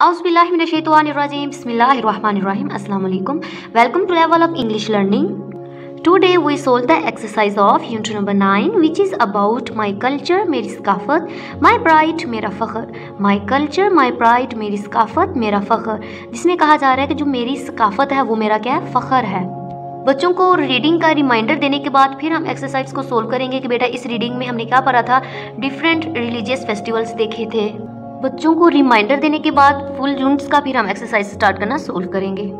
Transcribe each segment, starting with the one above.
Auzubillahiminash-shaytanir-rajim. Bismillahir-rahmanir-rahim. Assalamu alaikum. Welcome to Level Up English Learning. Today we solve the exercise of unit number 9, which is about my culture, मेरी सकाफत, my pride, मेरा फ़ख्र. My culture, my pride, मेरी सकाफत, मेरा फ़ख्र. जिसमें कहा जा रहा है कि जो मेरी सकाफत है वो मेरा क्या है, फ़ख्र है. बच्चों को रीडिंग का रिमाइंडर देने के बाद फिर हम एक्सरसाइज को सोल्व करेंगे कि बेटा इस रीडिंग में हमने क्या पढ़ा था, डिफरेंट रिलीजियस फेस्टिवल्स देखे थे. बच्चों को रिमाइंडर देने के बाद फुल यूनिट्स का फिर हम एक्सरसाइज स्टार्ट करना सोल्व करेंगे.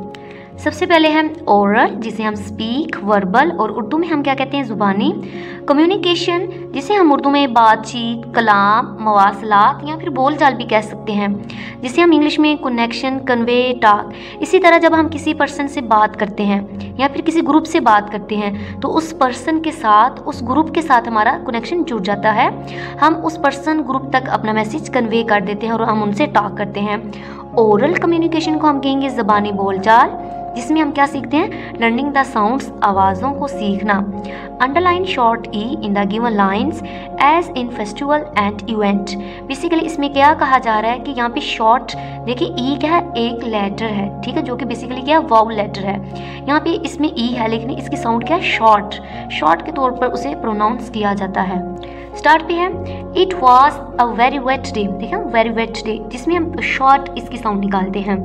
सबसे पहले हम ओरल, जिसे हम स्पीक, वर्बल और उर्दू में हम क्या कहते हैं, ज़ुबानी. कम्युनिकेशन, जिसे हम उर्दू में बातचीत, कलाम, मवासलात या फिर बोल चाल भी कह सकते हैं, जिसे हम इंग्लिश में कनेक्शन, कन्वे, टॉक. इसी तरह जब हम किसी पर्सन से बात करते हैं या फिर किसी ग्रुप से बात करते हैं तो उस पर्सन के साथ, उस ग्रुप के साथ हमारा कनेक्शन जुड़ जाता है. हम उस पर्सन ग्रुप तक अपना मैसेज कन्वे कर देते हैं और हम उनसे टॉक करते हैं. ओरल कम्युनिकेशन को हम कहेंगे ज़बानी बोलचाल, जिसमें हम क्या सीखते हैं, लर्निंग द साउंड्स, आवाज़ों को सीखना. Underline short E in the given lines as in festival and event. Basically इसमें क्या कहा जा रहा है कि यहाँ पे शॉर्ट, देखिए ई क्या है, एक लेटर है, ठीक है, जो कि बेसिकली क्या है, वाउल लेटर है. यहाँ पे इसमें ई है लेकिन इसकी साउंड क्या है, शॉर्ट. शॉर्ट के तौर पर उसे प्रोनाउंस किया जाता है. स्टार्ट पे है, it was a very wet day. ठीक है, वेरी वेट डे, जिसमें हम शॉर्ट इसकी साउंड निकालते हैं.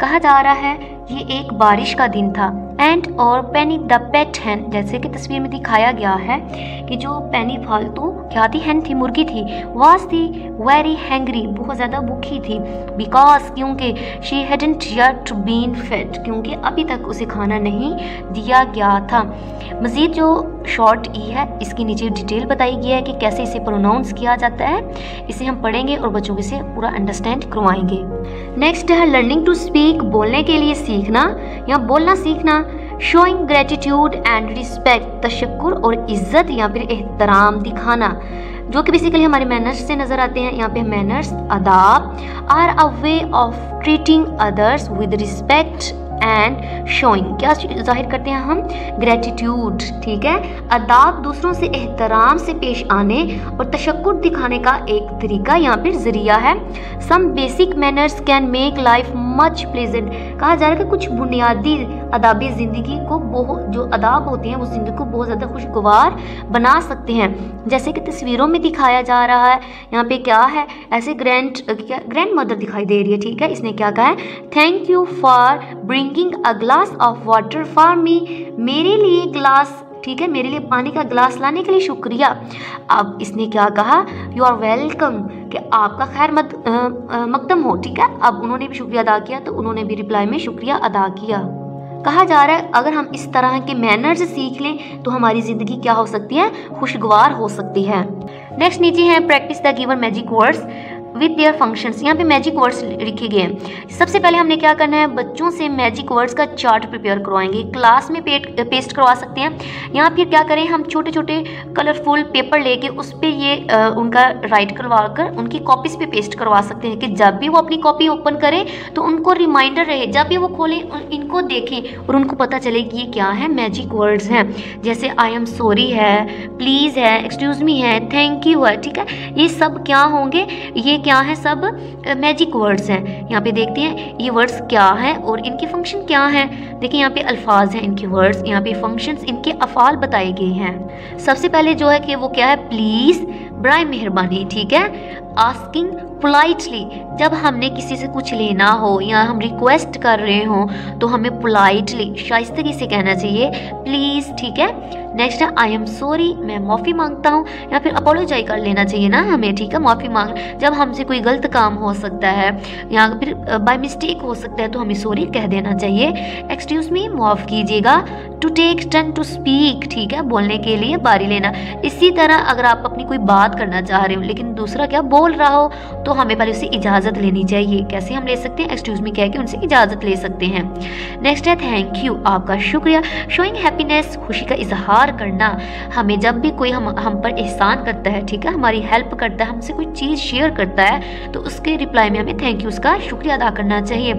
कहा जा रहा है ये एक बारिश का दिन था. एंड और पेनी द पेट हैन, जैसे कि तस्वीर में दिखाया गया है कि जो पेनी फालतू क्या थी, हैन थी, मुर्गी थी. वाज थी वेरी हैंग्री, बहुत ज़्यादा भूखी थी. बिकॉज, क्योंकि she hadn't yet been fed, क्योंकि अभी तक उसे खाना नहीं दिया गया था. मज़ीद जो शॉर्ट ई है इसकी नीचे डिटेल बताई गई है कि कैसे इसे प्रोनाउंस किया जाता है. इसे हम पढ़ेंगे और बच्चों को इसे पूरा अंडरस्टैंड करवाएंगे. नेक्स्ट है लर्निंग टू स्पीक, बोलने के लिए सीखना या बोलना सीखना. शोइंग ग्रेटिट्यूड एंड रिस्पेक्ट, तशक्कुर और इज्जत या फिर एहतराम दिखाना, जो कि बेसिकली हमारे मैनर्स से नज़र आते हैं. यहाँ पे मैनर्स, आदाब, are a way of treating others with respect and showing, क्या जाहिर करते हैं हम, ग्रेटिट्यूड. ठीक है, अदाब दूसरों से एहतराम से पेश आने और तशक्कुर दिखाने का एक तरीका या फिर ज़रिया है. Some basic manners can make life much pleasant. कहा जा रहा है कि कुछ बुनियादी अदाब ज़िंदगी को, बहुत जो अदाब होते हैं वो ज़िंदगी को बहुत ज़्यादा खुशगवार बना सकते हैं, जैसे कि तस्वीरों में दिखाया जा रहा है. यहाँ पे क्या है, ऐसे ग्रैंड मदर दिखाई दे रही है. ठीक है, इसने क्या कहा है, thank you for bringing a glass of water for me, मेरे लिए ग्लास, ठीक है, मेरे लिए पानी का ग्लास लाने के लिए शुक्रिया. अब इसने क्या कहा, यू आर वेलकम, कि आपका खैर मकदम हो. ठीक है, अब उन्होंने भी शुक्रिया अदा किया तो उन्होंने भी रिप्लाई में शुक्रिया अदा किया. कहा जा रहा है अगर हम इस तरह के मैनर्स सीख लें तो हमारी ज़िंदगी क्या हो सकती है, खुशगवार हो सकती है. नेक्स्ट नीचे है, practice the given magic words with their functions. यहाँ पे मैजिक वर्ड्स लिखे गए हैं. सबसे पहले हमने क्या करना है, बच्चों से मैजिक वर्ड्स का चार्ट प्रिपेयर करवाएंगे. क्लास में पेस्ट करवा सकते हैं या फिर क्या करें, हम छोटे छोटे कलरफुल पेपर लेके उस पर ये उनका राइट करवा कर उनकी कॉपीज़ पे पेस्ट करवा सकते हैं कि जब भी वो अपनी कॉपी ओपन करें तो उनको रिमाइंडर रहे, जब भी वो खोलें इनको देखें और उनको पता चले कि ये क्या है, मैजिक वर्ड्स हैं. जैसे आई एम सॉरी है, प्लीज़ है, एक्सक्यूज़ मी है, थैंक यू है. ठीक है, ये सब क्या होंगे, ये क्या है, सब मैजिक वर्ड्स हैं. यहाँ पे देखते हैं ये वर्ड्स क्या हैं और इनके फंक्शन क्या हैं. देखिए यहाँ पे अल्फाज हैं इनके वर्ड्स, यहाँ पे फंक्शंस इनके अफ़ाल बताए गए हैं. सबसे पहले जो है कि वो क्या है, प्लीज़, बराए मेहरबानी. ठीक है, आस्किंग पोलाइटली, जब हमने किसी से कुछ लेना हो या हम रिक्वेस्ट कर रहे हो तो हमें पोलाइटली, शाइस्तगी से कहना चाहिए, प्लीज़. ठीक है, नेक्स्ट है आई एम सॉरी, मैं माफ़ी मांगता हूँ, या फिर अपोलोजाइज कर लेना चाहिए ना हमें. ठीक है, माफ़ी मांग, जब हमसे कोई गलत काम हो सकता है या फिर बाय मिस्टेक हो सकता है तो हमें सॉरी कह देना चाहिए. एक्सक्यूज़ मी, माफ़ कीजिएगा. To take turn to speak, ठीक है, बोलने के लिए बारी लेना. इसी तरह अगर आप अपनी कोई बात करना चाह रहे हो लेकिन दूसरा क्या बोल रहा हो तो हमें पहले उससे इजाज़त लेनी चाहिए. कैसे हम ले सकते हैं, एक्सक्यूज़ मी कह के उनसे इजाज़त ले सकते हैं. नेक्स्ट है थैंक यू, आपका शुक्रिया. शोइंग हैप्पीनेस, खुशी का इजहार करना. हमें जब भी कोई हम पर एहसान करता है, ठीक है, हमारी हेल्प करता है, हमसे कोई चीज़ शेयर करता है तो उसके रिप्लाई में हमें थैंक यू, उसका शुक्रिया अदा करना चाहिए.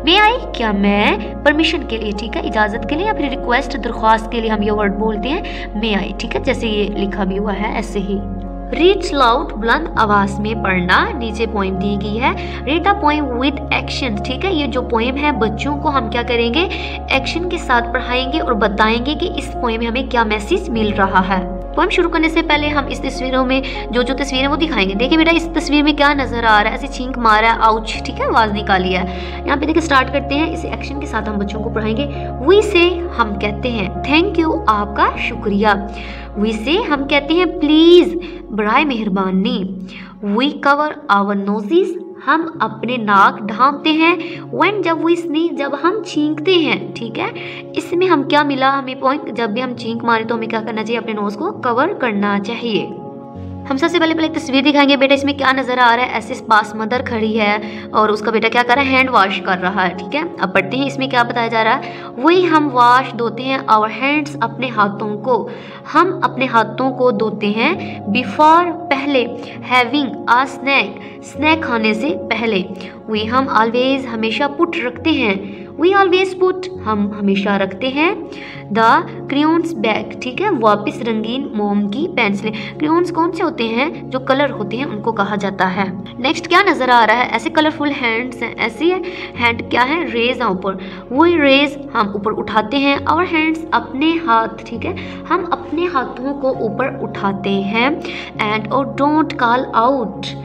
मे आई, क्या मैं, परमिशन के लिए, ठीक है, इजाज़त के लिए या फिर रिक्वेस्ट, दरख्वास्त के लिए हम ये वर्ड बोलते हैं मे आई. ठीक है, जैसे ये लिखा भी हुआ है ऐसे ही. रीड्स लाउड, बुलंद आवाज में पढ़ना। नीचे पोएम दी गई है, read the poem with action. ठीक है, ये जो पोएम है बच्चों को हम क्या करेंगे, एक्शन के साथ पढ़ाएंगे और बताएंगे कि इस पोएम में हमें क्या मैसेज मिल रहा है। पोएम शुरू करने से पहले हम इस तस्वीरों में जो तस्वीरें वो दिखाएंगे। देखिए बेटा, इस तस्वीर में क्या नजर आ रहा है, ऐसे छींक मारा है, आउच, ठीक है, आवाज निकाली है। यहाँ पे देखिए स्टार्ट करते हैं, इसे एक्शन के साथ हम बच्चों को पढ़ाएंगे। वी से हम कहते हैं थैंक यू, आपका शुक्रिया। वी से हम कहते हैं प्लीज, बराए मेहरबानी। वी कवर आवर नोजेस, हम अपने नाक ढांपते हैं। व्हेन, जब वी स्नीज, जब हम छींकते हैं। ठीक है, इसमें हम क्या मिला हमें पॉइंट, जब भी हम छींक मारे तो हमें क्या करना चाहिए, अपने नोज को कवर करना चाहिए। हम सबसे पहले एक तस्वीर दिखाएंगे बेटा, इसमें क्या नजर आ रहा है, ऐसे पास मदर खड़ी है और उसका बेटा क्या कर रहा है, हैंड वॉश कर रहा है। ठीक है, अब पढ़ते हैं इसमें क्या बताया जा रहा है। वही हम वॉश, धोते हैं, आवर हैंड्स, अपने हाथों को, हम अपने हाथों को धोते हैं। बिफोर, पहले, हैविंग अ स्नैक, स्नैक खाने से पहले। वी हम ऑलवेज, हमेशा, पुट रखते हैं। वी ऑलवेज पुट, हम हमेशा रखते हैं। द क्रेयॉन्स बैक, ठीक है, वापस रंगीन मोम की पेंसिलें। क्रेयॉन्स कौन से होते हैं, जो कलर होते हैं उनको कहा जाता है। नेक्स्ट क्या नजर आ रहा है, ऐसे कलरफुल हैंड्स हैं, ऐसे हैंड क्या है, रेज है ऊपर। वही रेज हम ऊपर उठाते हैं। आवर हैंड्स, अपने हाथ, ठीक है, हम अपने हाथों को ऊपर उठाते हैं। एंड और डोंट कॉल आउट,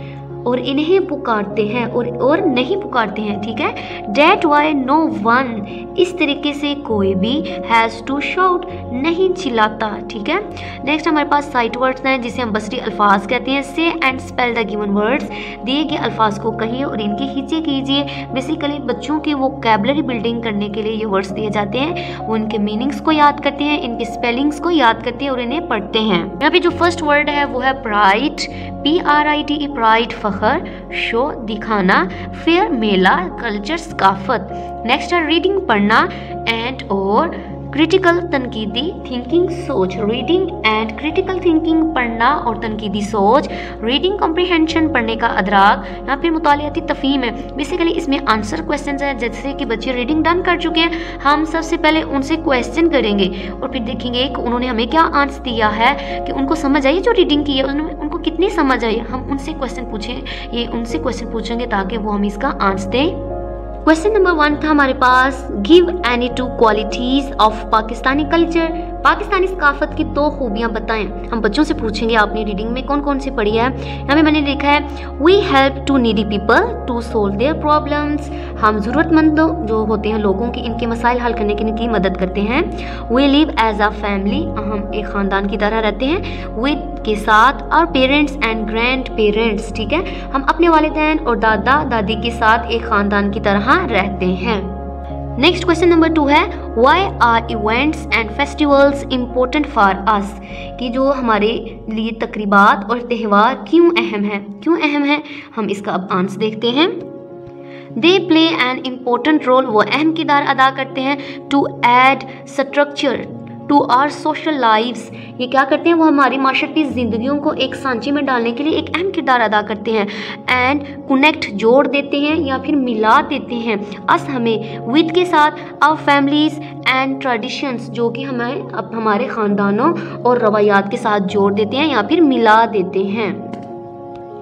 और इन्हें पुकारते हैं और नहीं पुकारते हैं। ठीक है, डेट वाई नो वन, इस तरीके से कोई भी हैज़ टू शाउट, नहीं चिल्लाता। ठीक है, नेक्स्ट हमारे पास साइट वर्ड्स हैं जिसे हम बसरी अल्फाज कहते हैं। से and spell the given words, दिए गए अल्फाज को कहिए और इनके हिज्जे कीजिए। बेसिकली बच्चों की वोकैबुलरी बिल्डिंग करने के लिए ये वर्ड्स दिए जाते हैं, वो इनके मीनिंग्स को याद करते हैं, इनके स्पेलिंग्स को याद करते हैं और इन्हें पढ़ते हैं। यहाँ पे जो फर्स्ट वर्ड है वो है प्राइड, PRIDE, प्राइड, फखर, शो, दिखाना, फेयर, मेला, कल्चर, सकाफत। नेक्स्ट है रीडिंग, पढ़ना, एंड और क्रिटिकल, तनकीदी, थिंकिंग, सोच। रीडिंग एंड क्रिटिकल थिंकिंग, पढ़ना और तनकीदी सोच। रीडिंग कॉम्प्रिहेंशन, पढ़ने का अदराक। यहाँ पे मुतालियाती तफहीम है, बेसिकली इसमें आंसर क्वेश्चंस है। जैसे कि बच्चे रीडिंग डन कर चुके हैं, हम सबसे पहले उनसे क्वेश्चन करेंगे और फिर देखेंगे कि उन्होंने हमें क्या आंसर दिया है, कि उनको समझ आई जो रीडिंग की है, उनको कितनी समझ आई। हम उनसे क्वेश्चन पूछें, ये उनसे क्वेश्चन पूछेंगे ताकि वो हमें इसका आंसर दें। क्वेश्चन नंबर 1 था हमारे पास, give any 2 qualities of Pakistani culture, Pakistani सकाफत की 2 खूबियाँ बताएं। हम बच्चों से पूछेंगे आपने रीडिंग में कौन कौन सी पढ़ी है। यहाँ पे मैंने लिखा है we help to needy people to solve their problems, हम ज़रूरतमंदों जो होते हैं लोगों की, इनके मसाइल हल करने की इनकी मदद करते हैं। We live as a family, हम एक ख़ानदान की तरह रहते हैं। विद, के साथ, और पेरेंट्स एंड ग्रैंड पेरेंट्स, ठीक है, हम अपने वालिदैन और दादा दादी के साथ एक ख़ानदान की तरह रहते हैं। नेक्स्ट क्वेश्चन नंबर 2 है why are events and festivals important for us, कि जो हमारे लिए तकरीबात और त्यौहार क्यों अहम है, क्यों अहम है। हम इसका अब आंसर देखते हैं। They play an important role, वो अहम किरदार अदा करते हैं। To add structure to our social lives, ये क्या करते हैं, वो हमारी माशरती ज़िंदगियों को एक सांचे में डालने के लिए एक अहम किरदार अदा करते हैं। एंड कनेक्ट, जोड़ देते हैं या फिर मिला देते हैं। अस, हमें, विद, के साथ, आवर फैमिलीज एंड ट्रेडिशंस, जो कि हमें अब हमारे ख़ानदानों और रवायात के साथ जोड़ देते हैं या फिर मिला देते हैं।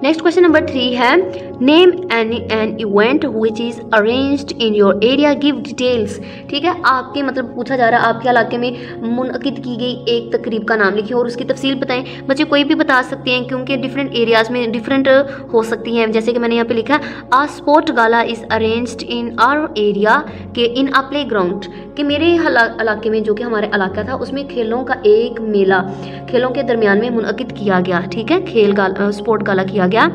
नेक्स्ट क्वेश्चन नंबर 3 है name an event which is arranged in your area, give details. ठीक है, आपके मतलब पूछा जा रहा है आपके इलाके में मुनक़िद की गई एक तकरीब का नाम लिखिए और उसकी तफसील बताएं। बच्चे कोई भी बता सकते हैं क्योंकि डिफरेंट एरियाज़ में डिफरेंट हो सकती हैं। जैसे कि मैंने यहाँ पे लिखा a sport gala is arranged in our area के इन अ प्ले ग्राउंड, कि मेरे इलाके में, जो कि हमारे इलाका था, उसमें खेलों का एक मेला खेलों के दरमियान में मुनक़िद किया गया। ठीक है, स्पोर्ट गाला किया गया।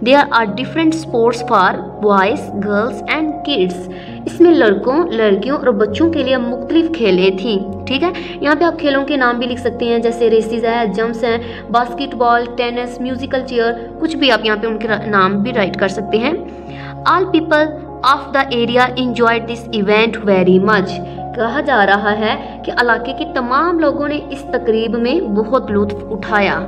There are different sports for boys, girls and kids, इसमें लड़कों, लड़कियों और बच्चों के लिए मुख्तलिफ खेलें थी। ठीक है, यहाँ पे आप खेलों के नाम भी लिख सकते हैं, जैसे रेसिस है, जंप्स हैं, बास्केटबॉल, टेनिस, म्यूजिकल चेयर, कुछ भी आप यहाँ पे उनके नाम भी राइट कर सकते हैं। All people of the area enjoyed this event very much, कहा जा रहा है कि इलाके के तमाम लोगों ने इस तकरीब में बहुत लुत्फ उठाया।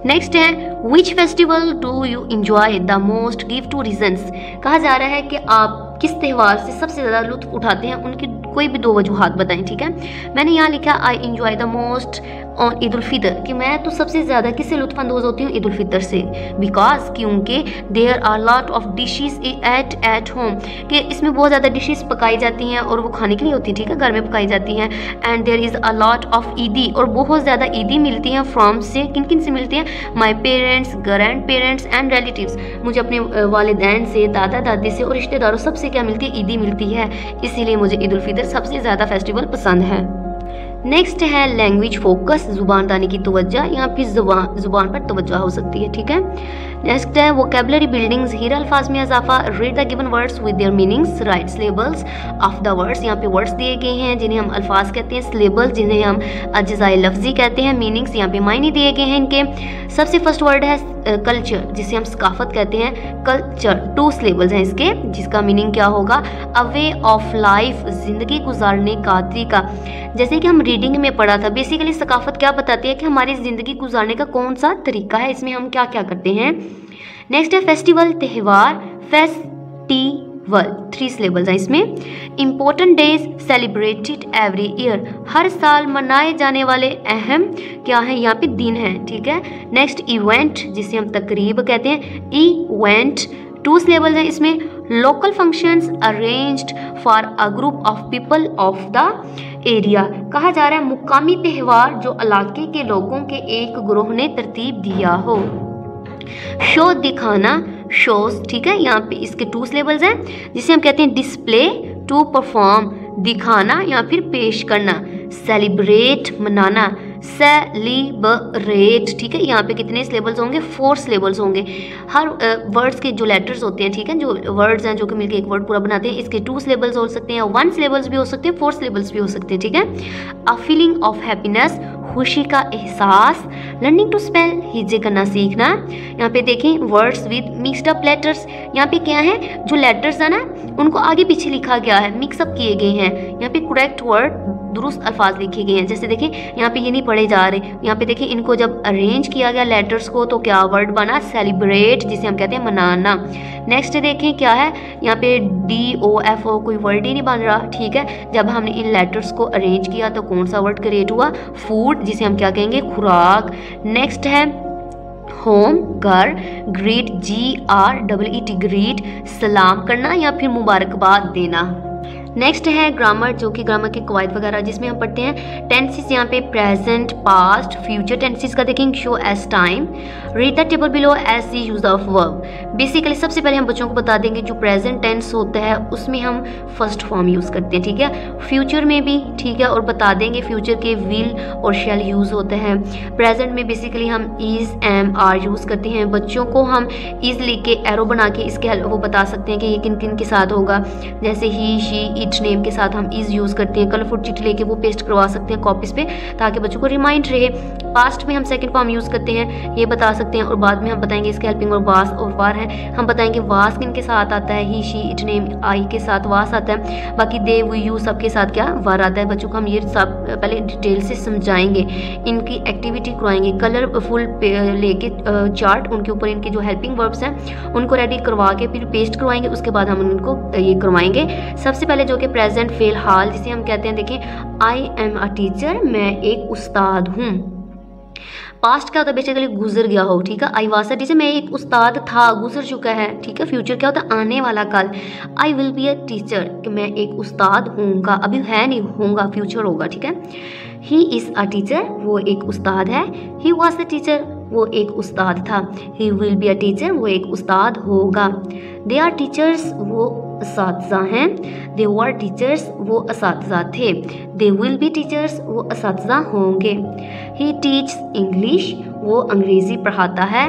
नेक्स्ट है which festival do you enjoy the most, give 2 reasons, कहा जा रहा है कि आप किस त्यौहार से सबसे ज़्यादा लुत्फ उठाते हैं, उनकी कोई भी 2 वजूहात बताएं। ठीक है, मैंने यहाँ लिखा I enjoy the most on Eid ul Fitr, कि मैं तो सबसे ज़्यादा किससे लुत्फ़अंदोज़ होती हूँ, ईद उल फितर से। बिकॉज क्योंकि there are lot of dishes at home, कि इसमें बहुत ज़्यादा डिशेस पकाई जाती हैं और वो खाने के लिए होती है, ठीक है, घर में पकाई जाती हैं। And there is a lot of eidi, और बहुत ज़्यादा ईदी मिलती हैं फ्रॉम से, किन किन से मिलती हैं, my parents, grand parents and relatives, मुझे अपने वालिदैन से, दादा दादी से और रिश्तेदारों सबसे क्या मिलती है, ईदी मिलती है। इसीलिए मुझे ईद उल फितर सबसे ज़्यादा फेस्टिवल पसंद है। नेक्स्ट है लैंग्वेज फोकस, ज़ुबानदानी की तवज्जो, यहाँ पे ज़ुबान पर तवज्जो हो सकती है, ठीक है। नेक्स्ट है वोकेबलरी बिल्डिंग्स, हीरा अल्फाज में इजाफा, read the given words with their meanings, right syllables of the words, यहाँ पे वर्ड्स दिए गए हैं जिन्हें हम अल्फाज कहते हैं, सिलेबल्स जिन्हें हम अज्जाए लफ्जी कहते हैं, मीनिंग्स यहाँ पे मायने दिए गए हैं इनके। सबसे फर्स्ट वर्ड है कल्चर, जिसे हम सकाफत कहते हैं, कल्चर 2 सिलेबल्स हैं इसके, जिसका मीनिंग क्या होगा, अ वे ऑफ लाइफ, जिंदगी गुजारने का तरीका। जैसे कि हम रीडिंग में पढ़ा था, बेसिकली सकाफत क्या बताती है कि हमारी ज़िंदगी गुजारने का कौन सा तरीका है, इसमें हम क्या क्या करते हैं। नेक्स्ट है फेस्टिवल, त्यौहार, फेस्टिवल 3 सिलेबल्स हैं इसमें। Important days celebrated every year, हर साल मनाए जाने वाले अहम क्या है, यहाँ पे दिन है, ठीक है। नेक्स्ट इवेंट, जिसे हम तकरीब कहते हैं, इवेंट 2 सिलेबल्स हैं इसमें। Local functions arranged for a group of people of the area, कहा जा रहा है मुकामी त्यौहार जो इलाके के लोगों के एक ग्रोह ने तरतीब दिया हो। शो दिखाना, शोज, ठीक है, यहाँ पे इसके 2 सिलेबल्स हैं, जिसे हम कहते हैं डिस्प्ले, टू परफॉर्म, दिखाना या फिर पेश करना। सेलिब्रेट, मनाना, सेलिब्रेट, ठीक है, यहाँ पे कितने सिलेबल्स होंगे, 4 सिलेबल्स होंगे। हर वर्ड्स के जो लेटर्स होते हैं, ठीक है, जो वर्ड्स हैं जो कि मिलकर एक वर्ड पूरा बनाते हैं, इसके 2 सिलेबल्स हो सकते हैं, 1 सिलेबल्स भी हो सकते हैं, 4 सिलेबल्स भी हो सकते हैं, ठीक है। अ फीलिंग ऑफ हैप्पीनेस, खुशी का एहसास। लर्निंग टू स्पेल, हिज्जे करना सीखना। यहाँ पे देखें words with mixed up letters, यहाँ पे क्या है, जो लेटर्स है ना उनको आगे पीछे लिखा गया है, मिक्सअप किए गए हैं। यहाँ पे करेक्ट वर्ड, दुरुस्त अल्फाज लिखे गए हैं। जैसे देखें यहाँ पे ये नहीं पढ़े जा रहे, यहाँ पे देखें इनको जब अरेंज किया गया लेटर्स को तो क्या वर्ड बना, सेलिब्रेट, जिसे हम कहते हैं मनाना। नेक्स्ट देखें क्या है, यहाँ पे DOFO कोई वर्ड ही नहीं बन रहा, ठीक है। जब हमने इन लेटर्स को अरेंज किया तो कौन सा वर्ड क्रिएट हुआ, फूड, जिसे हम क्या कहेंगे, खुराक। नेक्स्ट है होम, घर, ग्रीट, GREET, ग्रीट, सलाम करना या फिर मुबारकबाद देना। नेक्स्ट है ग्रामर, जो कि ग्रामर के कवायद वगैरह जिसमें हम पढ़ते हैं। टेंसेस यहाँ पे प्रेजेंट, पास्ट, फ्यूचर टेंसेस का देखेंगे। Show as time, read the table below as the use of verb. Basically सबसे पहले हम बच्चों को बता देंगे जो प्रेजेंट टेंस होता है उसमें हम फर्स्ट फॉर्म यूज़ करते हैं, ठीक है। फ्यूचर में भी, ठीक है, और बता देंगे फ्यूचर के विल और शैल यूज़ होते हैं। प्रेजेंट में बेसिकली हम इज़, एम, आर यूज़ करते हैं। बच्चों को हम इज़ लिख के एरो बना के इसके वो बता सकते हैं कि ये किन किन के साथ होगा। जैसे ही, शी, इट नेम के साथ हम इज यूज़ करते हैं। कलरफुल चिट्ठी लेके वो पेस्ट करवा सकते हैं कॉपीज पे ताकि बच्चों को रिमाइंड रहे। पास्ट में हम सेकंड फॉर्म यूज़ करते हैं, ये बता सकते हैं। और बाद में हम बताएंगे इसके हेल्पिंग और वास और वार है। हम बताएंगे वास किन के साथ आता है, ही, शी, इट नेम, आई के साथ वास आता है। बाकी दे, वी, यू सब के साथ क्या वार आता है। बच्चों को हम ये सब पहले डिटेल से समझाएंगे, इनकी एक्टिविटी करवाएंगे। कलरफुल लेके चार्ट, उनके ऊपर इनके जो हेल्पिंग वर्ब्स हैं उनको रेडी करवा के फिर पेस्ट करवाएंगे। उसके बाद हम उनको ये करवाएंगे। सबसे पहले जो कि प्रेजेंट फिलहाल, जिसे हम कहते हैं, देखें आई एम अ टीचर, मैं एक उस्ताद हूँ। पास्ट क्या होता है, बेसिकली गुजर गया हो, ठीक है। आई वाज अ टीचर, मैं एक उस्ताद था, गुजर चुका है, ठीक है। फ्यूचर क्या होता है, आने वाला कल। I will be a teacher, कि मैं एक उस्ताद होऊंगा, अभी है नहीं, होऊंगा, फ्यूचर होगा, ठीक है। ही इज़ अ टीचर, वो एक उस्ताद है। ही वाज अ टीचर, वो एक उस्ताद था। He will be a teacher, वो एक उस्ताद होगा। दे आर टीचर्स, वो असातिज़ा हैं। दे वर टीचर्स, वो असातिज़ा थे। दे विल बी टीचर्स, वो असातिज़ा होंगे। ही टीच इंग्लिश, वो अंग्रेज़ी पढ़ाता है।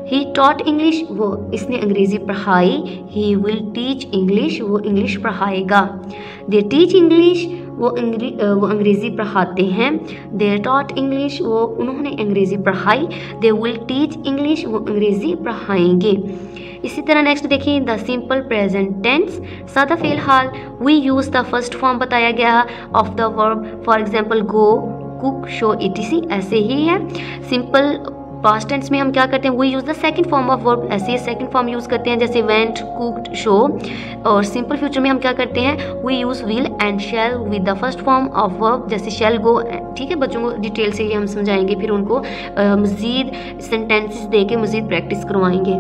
ही टॉट इंग्लिश, वो इसने अंग्रेज़ी पढ़ाई। ही विल टीच इंग्लिश, वो इंग्लिश पढ़ाएगा। दे टीच इंग्लिश, वो अंग्रेज़ी पढ़ाते हैं। दे टॉट इंग्लिश, वो उन्होंने अंग्रेज़ी पढ़ाई। दे विल टीच इंग्लिश, वो अंग्रेज़ी पढ़ाएंगे। इसी तरह नेक्स्ट देखिए द सिंपल प्रेजेंट टेंस, सादा फेल हाल। We use the first form बताया गया of the verb, for example go, cook, show, etc ऐसे ही है। सिंपल पास्ट टेंस में हम क्या करते हैं, we use the second form of verb, ऐसे सेकंड फॉर्म यूज़ करते हैं जैसे वेंट, कुक्ड, शो। और सिंपल फ्यूचर में हम क्या करते हैं, we use will and shall with the first form of verb, जैसे शैल गो। ठीक है, बच्चों को डिटेल से ये हम समझाएंगे, फिर उनको मज़ीद सेंटेंसेस दे के मज़ीद प्रैक्टिस करवाएंगे।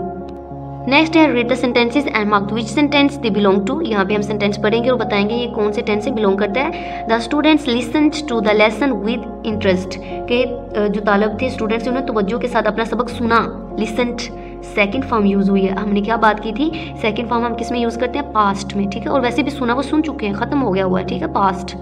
नेक्स्ट है read the sentences and mark which sentence they belong to. यहाँ पे हम सेंटेंस पढ़ेंगे और बताएंगे ये कौन से टेंस से बिलोंग करता है। The students listened to the lesson with interest, के जो तालब थे स्टूडेंट्स उन्होंने तवज्जो के साथ अपना सबक सुना। लिसन्ड सेकंड फॉर्म यूज़ हुई है, हमने क्या बात की थी, सेकंड फॉर्म हम किस में यूज़ करते हैं, पास्ट में। ठीक है, और वैसे भी सुना वो सुन चुके हैं, ख़त्म हो गया हुआ है। ठीक है, past.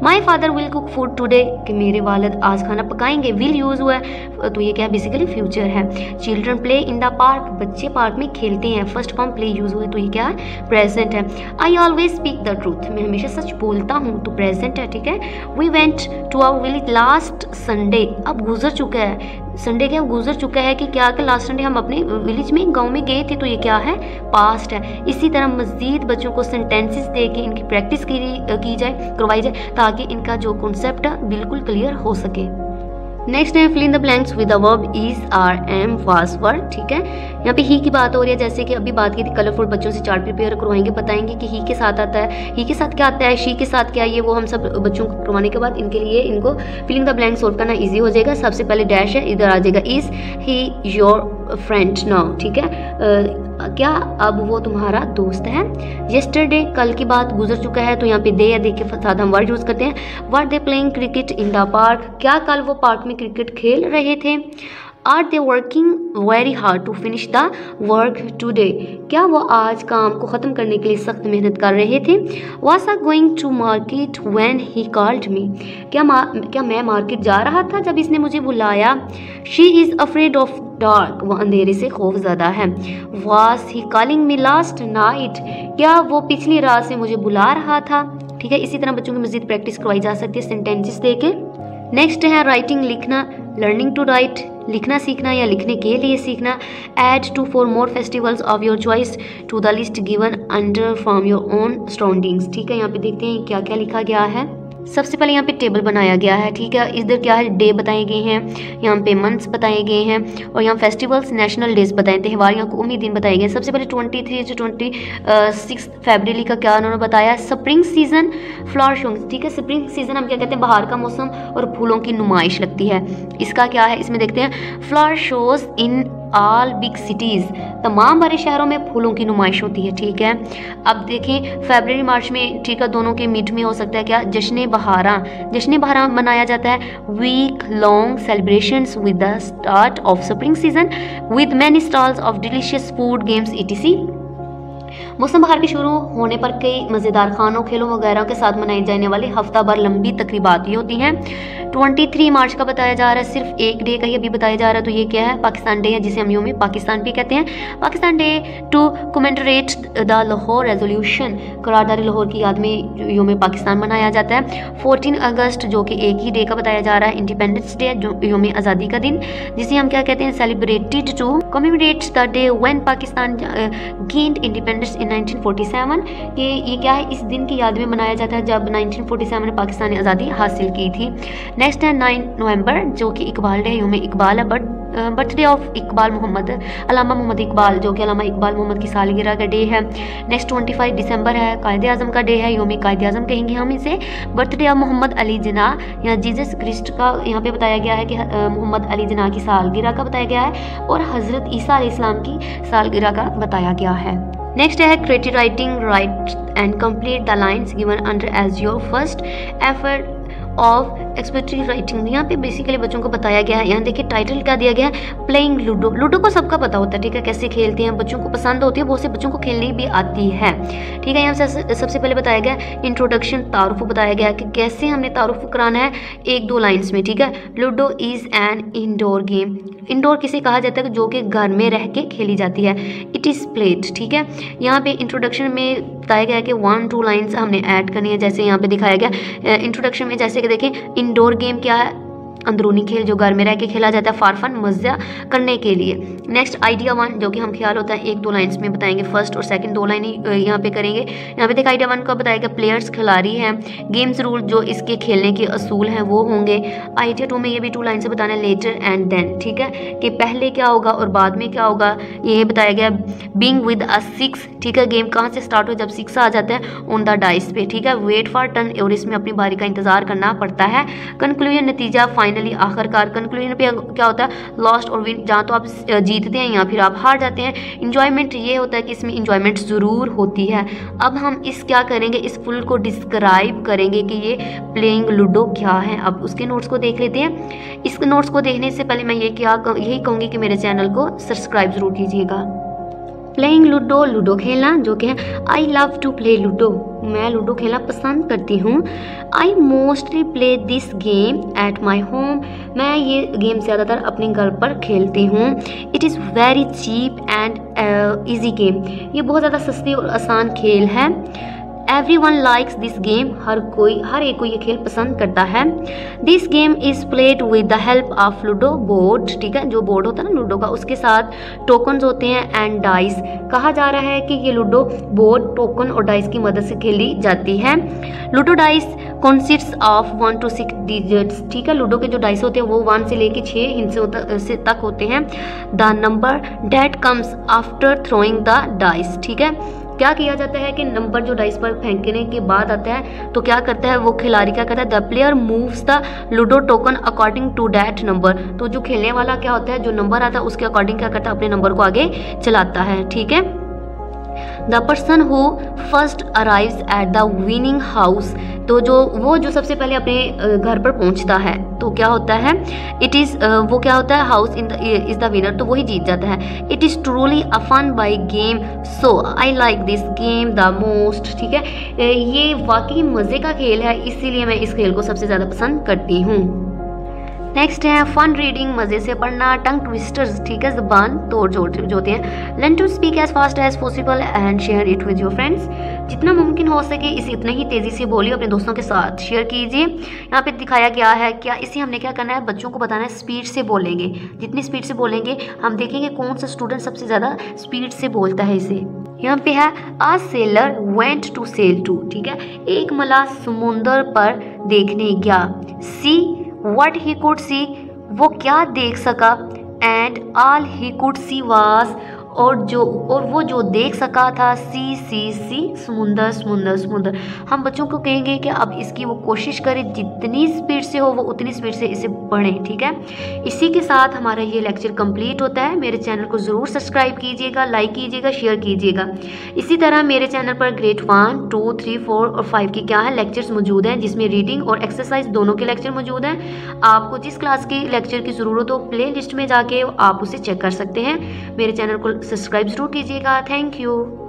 My father will cook food today, कि मेरे वालिद आज खाना पकाएंगे। विल यूज़ हुआ है तो ये क्या है, बेसिकली फ्यूचर है। Children play in the park, बच्चे पार्क में खेलते हैं। फर्स्ट फॉर्म प्ले यूज़ हुआ है तो ये क्या है, प्रेजेंट है। I always speak the truth, मैं हमेशा सच बोलता हूँ, तो प्रेजेंट है। ठीक है, we went to our village last Sunday, अब गुजर चुका है, संडे क्या गुजर चुका है, कि क्या कि लास्ट संडे हम अपने विलेज में गांव में गए थे, तो ये क्या है, पास्ट है। इसी तरह मज़ीद बच्चों को सेंटेंसेस दे के इनकी प्रैक्टिस की जाए, करवाई जाए, ताकि इनका जो कॉन्सेप्ट है बिल्कुल क्लियर हो सके। नेक्स्ट है fill in the blanks with the verb is, are, am, was, were. ठीक है, यहाँ पे ही की बात हो रही है, जैसे कि अभी बात की थी कलरफुल, बच्चों से चार्ट प्रिपेयर करवाएंगे, बताएंगे कि ही के साथ आता है, ही के साथ क्या आता है, शी के साथ क्या है, ये वो हम सब बच्चों को करवाने के बाद इनके लिए इनको फिलिंग द ब्लैंक सॉल्व करना ईजी हो जाएगा। सबसे पहले डैश है, इधर आ जाएगा is he your friend now. ठीक है, क्या अब वो तुम्हारा दोस्त है। येस्टरडे कल की बात, गुजर चुका है, तो यहाँ पे दे या दे के साथ हम वर्ड यूज करते हैं। Were they playing cricket in the park, क्या कल वो पार्क में क्रिकेट खेल रहे थे। Are they working very hard to finish the work today, क्या वो आज काम को ख़त्म करने के लिए सख्त मेहनत कर रहे थे। Was I going to market when he called me, क्या मैं मार्केट जा रहा था जब इसने मुझे बुलाया। She is afraid of dark, वो अंधेरे से खौफज़दा है। Was he calling me last night, क्या वो पिछली रात से मुझे बुला रहा था। ठीक है, इसी तरह बच्चों की मज़ीद प्रैक्टिस करवाई जा सकती है सेंटेंसेस दे के। नेक्स्ट है राइटिंग, लिखना, लर्निंग टू राइट, लिखना सीखना या लिखने के लिए सीखना। Add two four more festivals of your choice to the list given under from your own surroundings. ठीक है, यहाँ पे देखते हैं क्या क्या लिखा गया है। सबसे पहले यहाँ पे टेबल बनाया गया है। ठीक है, इधर क्या है, डे बताए गए हैं, यहाँ पे मंथ्स बताए गए हैं, और यहाँ फेस्टिवल्स, नेशनल डेज बताए, त्यौहार यहाँ कौमी दिन बताए गए। सबसे पहले 23 से 26 फरवरी का क्या उन्होंने बताया, स्प्रिंग सीजन फ्लावर शोज। ठीक है, स्प्रिंग सीजन हम क्या कहते हैं, बाहर का मौसम और फूलों की नुमाइश लगती है। इसका क्या है, इसमें देखते हैं flower shows in all big cities, तमाम बड़े शहरों में फूलों की नुमाइश होती है। ठीक है, अब देखें फरवरी मार्च में, ठीक है, दोनों के मिड में हो सकता है क्या, जश्न बहारा। जश्न बहारा मनाया जाता है, week long celebrations with the start of spring season with many stalls of delicious food, games etc। मौसम बहार के शुरू होने पर कई मज़ेदार खानों, खेलों वगैरह के साथ मनाई जाने वाली हफ्ता भर लंबी तकरीबात ये होती हैं। 23 मार्च का बताया जा रहा है, सिर्फ एक डे का ही अभी बताया जा रहा है, तो ये क्या है, पाकिस्तान डे है, जिसे हम योम पाकिस्तान भी कहते हैं। Pakistan day to commemorate the Lahore resolution, करारदारी लाहौर की याद में योम पाकिस्तान मनाया जाता है। 14 अगस्त जो कि एक ही डे का बताया जा रहा है, इंडिपेंडेंस डे, जो योम आज़ादी का दिन, जिसे हम क्या कहते हैं, celebrated to commemorate the day when Pakistan gained independence in 1947, कि ये क्या है, इस दिन की याद में मनाया जाता है जब 1947 में पाकिस्तान ने आज़ादी हासिल की थी। नेक्स्ट है 9 नवंबर जो कि इकबाल डे, योम इकबाल है, बर्थडे ऑफ इकबाल मोहम्मद, अलामा मोहम्मद इकबाल, जो कि अलामा इकबाल मोहम्मद की सालगिरह का डे है। नेक्स्ट 25 दिसंबर है, कायदे आज़म का डे है, योम कायदे आज़म कहेंगे हम इसे। बर्थडे ऑफ मोहम्मद अली जिन्ना या जीसस क्रिस्ट का यहाँ पे बताया गया है कि मोहम्मद अली जिन्ना की सालगिरह का बताया गया है, और हज़रत ईसा अलैहिस्सलाम की सालगिरह का बताया गया है। नेक्स्ट है creative writing, write and complete the lines given under as your first effort of expective writing. यहाँ पे बेसिकली बच्चों को बताया गया है, यहाँ देखिए टाइटल क्या दिया गया है, प्लेइंग लूडो। लूडो को सबका पता होता है, ठीक है, कैसे खेलते हैं, बच्चों को पसंद होती है, बहुत से बच्चों को खेलनी भी आती है। ठीक है, यहाँ से सबसे पहले बताया गया इंट्रोडक्शन, तारुफ बताया गया कि कैसे हमने तारुफ कराना है, 1-2 लाइन्स में। ठीक है, ludo is an indoor game, indoor किसे कहा जाता है, जो कि घर में रह के खेली जाती है। It is played. ठीक है, यहाँ पे इंट्रोडक्शन में बताया गया है कि 1-2 लाइन्स हमने ऐड करनी है, जैसे यहाँ पे दिखाया गया इंट्रोडक्शन में, जैसे कि देखें इंडोर गेम क्या है, अंदरूनी खेल जो घर में रह के खेला जाता है फॉर फन, मज़ा करने के लिए। नेक्स्ट आइडिया 1 जो कि हम ख्याल होता है 1-2 लाइन्स में बताएंगे, फर्स्ट और सेकंड 2 लाइन यहाँ पे करेंगे। यहाँ पे देख आइडिया 1 का बताएगा प्लेयर्स खिलाड़ी हैं, गेम्स रूल जो इसके खेलने के असूल हैं वो होंगे। आइडिया 2 में ये भी 2 लाइन से बताना है लेटर एंड देन, ठीक है, कि पहले क्या होगा और बाद में क्या होगा ये बताया गया। बीइंग विद अ 6, ठीक है, गेम कहाँ से स्टार्ट हो जब 6 आ जाता है ऑन द डाइस पे, ठीक है। वेट फॉर टर्न, और इसमें अपनी बारी का इंतजार करना पड़ता है। कंक्लूजन, नतीजा, फाइनली, आखिरकार। कंक्लूजन पे क्या होता है लॉस्ट और विन, जहाँ तो आप जीतते हैं या फिर आप हार जाते हैं। इंजॉयमेंट ये होता है कि इसमें इंजॉयमेंट ज़रूर होती है। अब हम इस क्या करेंगे, इस फुल को डिस्क्राइब करेंगे कि ये प्लेइंग लूडो क्या है। अब उसके नोट्स को देख लेते हैं। इस नोट्स को देखने से पहले मैं यही कहूँगी कि मेरे चैनल को सब्सक्राइब ज़रूर कीजिएगा। प्लेइंग लूडो, लूडो खेलना जो कि है I love to play ludo, मैं लूडो खेलना पसंद करती हूँ। I mostly play this game at my home, मैं ये गेम ज़्यादातर अपने घर पर खेलती हूँ। It is very cheap and easy game, ये बहुत ज़्यादा सस्ती और आसान खेल है। Everyone likes this game, हर एक को ये खेल पसंद करता है। This game is played with the help of Ludo board, ठीक है, जो बोर्ड होता है ना लूडो का, उसके साथ टोकन्स होते हैं एंड डाइस। कहा जा रहा है कि ये लूडो बोर्ड, टोकन और डाइस की मदद से खेली जाती है। Ludo dice consists of 1 to 6 digits, ठीक है, लूडो के जो डाइस होते हैं वो 1 से लेके 6 हिस्से तक होते हैं। The number that comes after throwing the dice, ठीक है, क्या किया जाता है कि नंबर जो डाइस पर फेंकने के बाद आता है तो क्या करता है वो खिलाड़ी क्या करता है, the player moves the ludo token according to that number, तो जो खेलने वाला क्या होता है जो नंबर आता है उसके अकॉर्डिंग क्या करता है अपने नंबर को आगे चलाता है, ठीक है। The person who first arrives at the winning house, तो जो सबसे पहले अपने घर पर पहुंचता है तो क्या होता है, इट इज़ वो क्या होता है हाउस इज़ द विनर, तो वही जीत जाता है। It is truly a fun by game, so I like this game the most, ठीक है, ये वाकई मज़े का खेल है इसीलिए मैं इस खेल को सबसे ज़्यादा पसंद करती हूँ। नेक्स्ट है फन रीडिंग, मज़े से पढ़ना। टंग ट्विस्टर्स, ठीक है, ज़बान तोड़ जो होते हैं। Learn to speak as fast as possible and share it with your friends, जितना मुमकिन हो सके इसे इतने ही तेज़ी से बोलिए, अपने दोस्तों के साथ शेयर कीजिए। यहाँ पे दिखाया गया है क्या इसे हमने क्या करना है, बच्चों को बताना है स्पीड से बोलेंगे, जितनी स्पीड से बोलेंगे हम देखेंगे कौन सा स्टूडेंट सबसे ज़्यादा स्पीड से बोलता है इसे। यहाँ पे है a seller went to sell to, ठीक है, एक मलाह समुंदर पर देखने गया। सी what he could see, वो क्या देख सका। and all he could see was, और वो जो देख सका था सी समुंदर समुंदर समुंदर। हम बच्चों को कहेंगे कि अब इसकी वो कोशिश करें जितनी स्पीड से हो वो उतनी स्पीड से इसे पढ़ें, ठीक है। इसी के साथ हमारा ये लेक्चर कंप्लीट होता है। मेरे चैनल को ज़रूर सब्सक्राइब कीजिएगा, लाइक कीजिएगा, शेयर कीजिएगा। इसी तरह मेरे चैनल पर ग्रेड 1, 2, 3, 4 और 5 की क्या है लेक्चर्स मौजूद हैं, जिसमें रीडिंग और एक्सरसाइज दोनों के लेक्चर मौजूद हैं। आपको जिस क्लास की लेक्चर की ज़रूरत हो प्ले लिस्ट में जाके आप उसे चेक कर सकते हैं। मेरे चैनल को सब्सक्राइब ज़रूर कीजिएगा। Thank you.